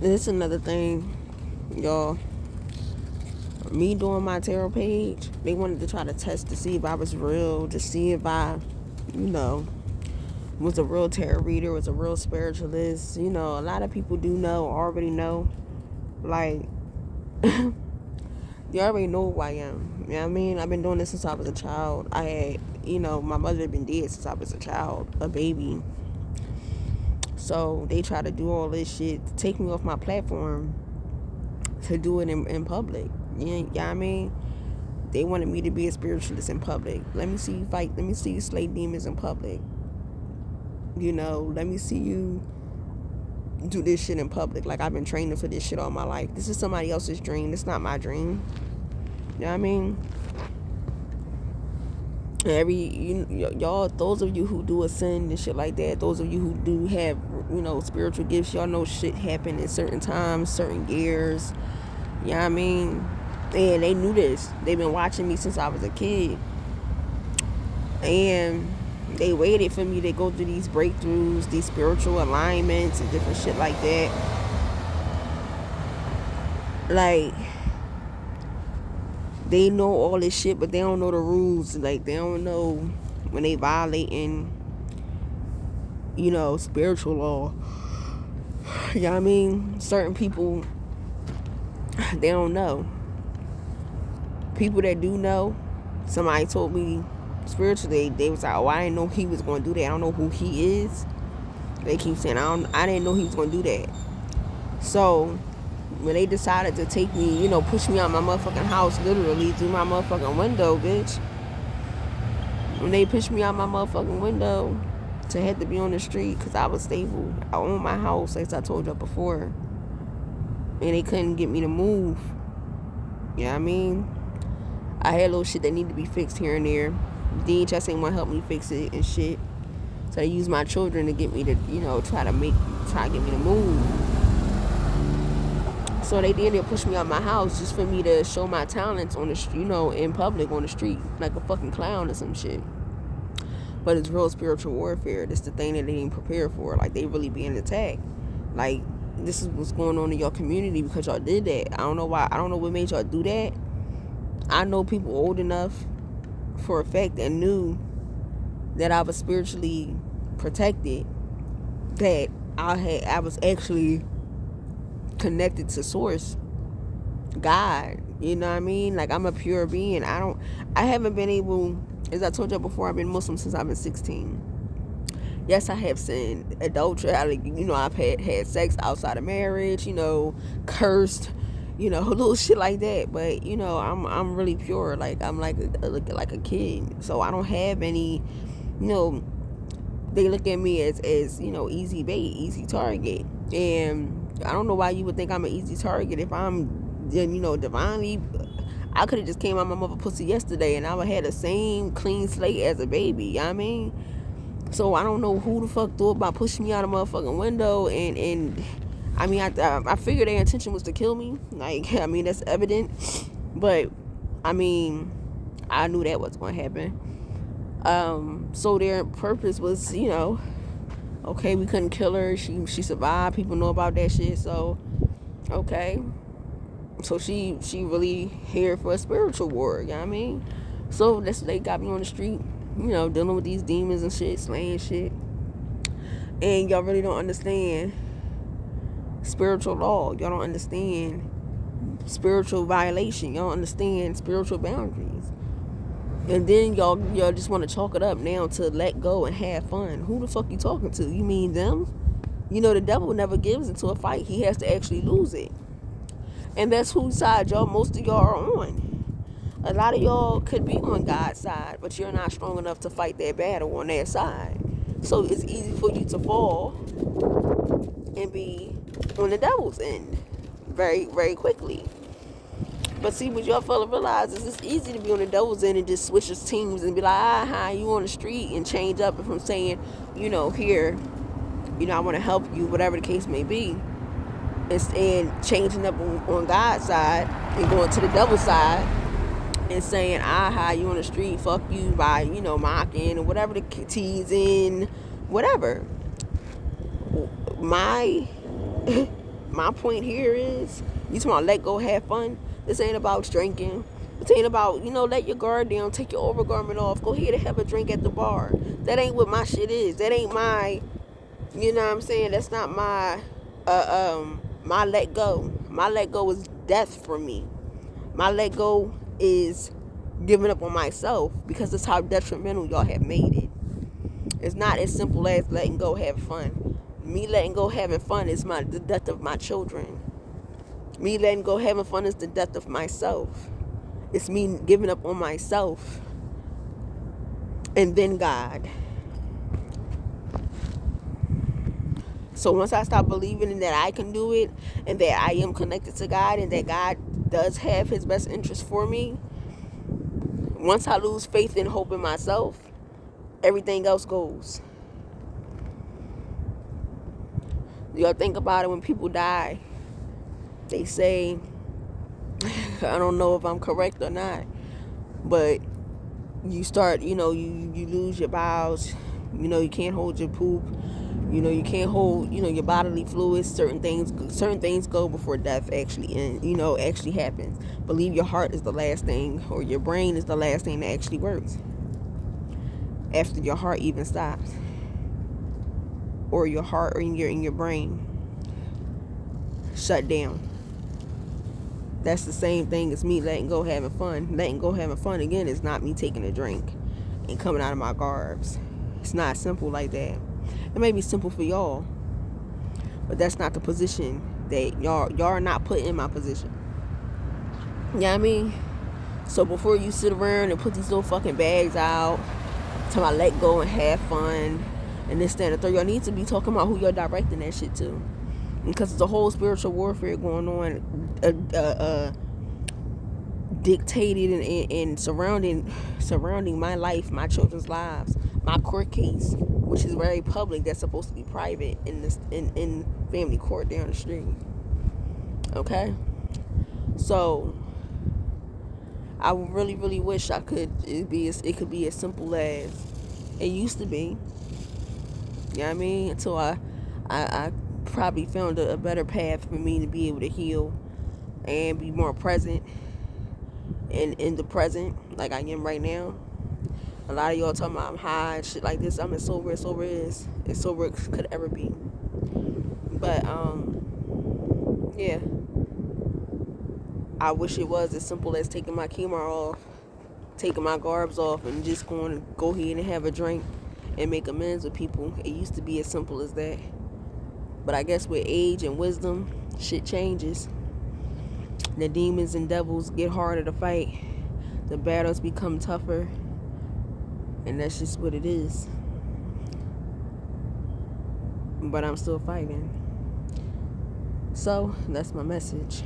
This is another thing, y'all. Me doing my tarot page, they wanted to try to test to see if I was real, to see if I, you know, was a real tarot reader, was a real spiritualist. You know, a lot of people do know, already know. Like, you already know who I am. You know what I mean? I've been doing this since I was a child. I had, my mother had been dead since I was a child, a baby. So they try to do all this shit to take me off my platform to do it in public. You know what I mean? They wanted me to be a spiritualist in public. Let me see you fight. Let me see you slay demons in public. Let me see you do this shit in public. Like, I've been training for this shit all my life. This is somebody else's dream. It's not my dream. You know what I mean? Y'all, those of you who do ascend and shit like that, those of you who do have, spiritual gifts, y'all know shit happen at certain times, certain years. You know what I mean? And they knew this. They've been watching me since I was a kid. And they waited for me to go through these breakthroughs, these spiritual alignments and different shit like that. Like, they know all this shit, but they don't know the rules. Like, they don't know when they violating, spiritual law. You know what I mean? Certain people, they don't know. People that do know, somebody told me spiritually, they was like, oh, I didn't know he was going to do that. I don't know who he is. They keep saying, I didn't know he was going to do that. So when they decided to take me, push me out my motherfucking house, literally through my motherfucking window, bitch. When they pushed me out my motherfucking window to have to be on the street because I was stable. I owned my house, as I told you before. And they couldn't get me to move. You know what I mean? I had little shit that needed to be fixed here and there. DHS ain't want to help me fix it and shit. So they used my children to get me to, try to get me to move. So they did. They pushed me out my house just for me to show my talents on the street, in public on the street, like a fucking clown or some shit. But it's real spiritual warfare. That's the thing that they didn't prepare for. Like, they really being attacked. Like, this is what's going on in your community because y'all did that. I don't know why. I don't know what made y'all do that. I know people old enough for a fact that knew that I was spiritually protected, that I was actually connected to source, God. You know what I mean? Like, I'm a pure being. I haven't been able, as I told you before, I've been Muslim since I've been 16. Yes, I have sinned, adultery. I've had sex outside of marriage. Cursed. Little shit like that. But I'm really pure. Like, I'm like a kid. So I don't have any. They look at me as easy bait, easy target, and I don't know why you would think I'm an easy target if I'm, divinely. I could have just came out my mother pussy yesterday, and I would have had the same clean slate as a baby. You know what I mean? So I don't know who the fuck thought about pushing me out a motherfucking window, and I mean, I figured their intention was to kill me. Like, I mean, that's evident. But, I mean, I knew that was going to happen. So their purpose was, okay, we couldn't kill her. She survived. People know about that shit. So, okay. So she really here for a spiritual war. You know what I mean? So they got me on the street, dealing with these demons and shit, slaying shit. And y'all really don't understand spiritual law. Y'all don't understand spiritual violation. Y'all don't understand spiritual boundaries. And then y'all just want to chalk it up now to let go and have fun. Who the fuck you talking to? You mean them? The devil never gives into a fight. He has to actually lose it. And that's whose side most of y'all are on. A lot of y'all could be on God's side, but you're not strong enough to fight that battle on their side. So it's easy for you to fall and be on the devil's end very, very quickly. But see, what y'all fella realizes, it's easy to be on the devil's end and just switch his teams and be like, you on the street, and change up from saying, here, I want to help you, whatever the case may be, and changing up on God's side and going to the devil's side and saying, you on the street, fuck you, by, mocking or whatever the teasing, whatever. My my point here is, you talking about let go, have fun. This ain't about drinking. This ain't about, let your guard down, take your overgarment off, go ahead and have a drink at the bar. That ain't what my shit is. That ain't my, you know what I'm saying? That's not my, my let go. My let go is death for me. My let go is giving up on myself, because that's how detrimental y'all have made it. It's not as simple as letting go, having fun. Me letting go, having fun is the death of my children. Me letting go, having fun is the death of myself. It's me giving up on myself and then God. So once I stop believing that I can do it, and that I am connected to God, and that God does have his best interest for me, once I lose faith and hope in myself, everything else goes. Y'all think about it, when people die, they say, I don't know if I'm correct or not, but you start, you lose your bowels, you can't hold your poop, you can't hold, your bodily fluids. Certain things go before death actually happens. Believe your heart is the last thing, or your brain is the last thing that actually works after your heart even stops, or your heart or in your brain shut down. That's the same thing as me letting go, having fun. Letting go, having fun, again, is not me taking a drink and coming out of my garbs. It's not simple like that. It may be simple for y'all, but that's not the position that y'all are not put in my position. You know what I mean? So before you sit around and put these little fucking bags out, talking about let go and have fun and this, that, and the third, y'all need to be talking about who you're directing that shit to. Because there's a whole spiritual warfare going on, dictated and surrounding my life, my children's lives, my court case, which is very public. That's supposed to be private in family court down the street. Okay, so I really, really wish it could be as simple as it used to be. You know what I mean? Until I probably found a better path for me to be able to heal and be more present in the present, like I am right now. A lot of y'all talking about I'm high and shit like this. I'm as sober as sober is, as sober as could ever be. But yeah, I wish it was as simple as taking my chemo off, taking my garbs off, and just going to go ahead and have a drink and make amends with people. It used to be as simple as that. But I guess with age and wisdom, shit changes. The demons and devils get harder to fight. The battles become tougher. And that's just what it is. But I'm still fighting. So, that's my message.